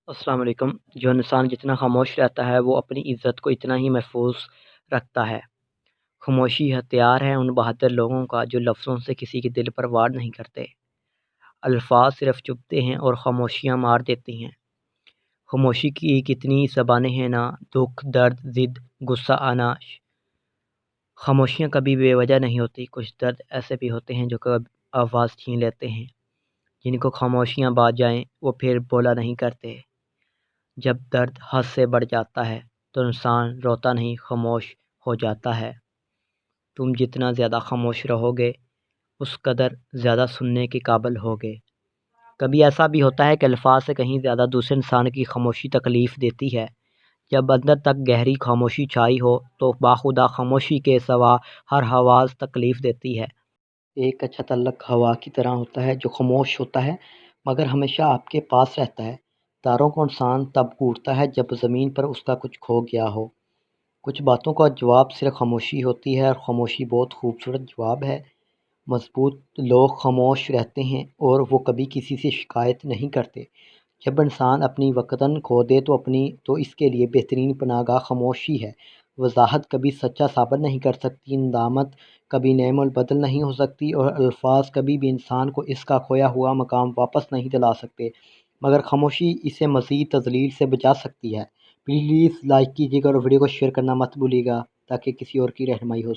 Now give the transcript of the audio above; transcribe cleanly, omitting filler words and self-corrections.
السلام علیکم۔ جو انسان جتنا خاموش رہتا ہے وہ اپنی عزت کو اتنا ہی محفوظ رکھتا ہے۔ خاموشی ہتھیار ہے ان بہادر لوگوں کا جو لفظوں سے کسی کے دل پر وار نہیں کرتے۔ الفاظ صرف چبھتے ہیں اور خاموشیاں مار دیتی ہیں۔ خاموشی کی کتنی زبانیں ہیں نا، دکھ، درد، ضد، غصہ آنا۔ خاموشیاں کبھی بے وجہ نہیں ہوتی۔ کچھ درد ایسے بھی ہوتے ہیں جو کبھی آواز چھین لیتے ہیں۔ جن کو خاموشیاں بات جائیں وہ پھر بولا نہیں کرتے۔ جب درد حد سے بڑھ جاتا ہے تو انسان روتا نہیں، خاموش ہو جاتا ہے۔ تم جتنا زیادہ خاموش رہو گے اس قدر زیادہ سننے کے قابل ہوگے۔ کبھی ایسا بھی ہوتا ہے کہ الفاظ سے کہیں زیادہ دوسرے انسان کی خاموشی تکلیف دیتی ہے۔ جب اندر تک گہری خاموشی چھائی ہو تو باخدا خاموشی کے سوا ہر آواز تکلیف دیتی ہے۔ ایک اچھا تعلق ہوا کی طرح ہوتا ہے جو خاموش ہوتا ہے مگر ہمیشہ آپ کے پاس رہتا ہے۔ تاروں کو انسان تب گھورتا ہے جب زمین پر اس کا کچھ کھو گیا ہو۔ کچھ باتوں کا جواب صرف خاموشی ہوتی ہے اور خاموشی بہت خوبصورت جواب ہے۔ مضبوط لوگ خاموش رہتے ہیں اور وہ کبھی کسی سے شکایت نہیں کرتے۔ جب انسان اپنی وطن کھو دے تو اس کے لیے بہترین پناہ گاہ خاموشی ہے۔ وضاحت کبھی سچا ثابت نہیں کر سکتی، ندامت کبھی نعم البدل نہیں ہو سکتی اور الفاظ کبھی بھی انسان کو اس کا کھویا ہوا مقام واپس نہیں دلا سکتے، مگر خاموشی اسے مزید تذلیل سے بچا سکتی ہے۔ پلیز لائک کیجیے گا اور ویڈیو کو شیئر کرنا مت بھولیے گا تاکہ کسی اور کی رہنمائی ہو۔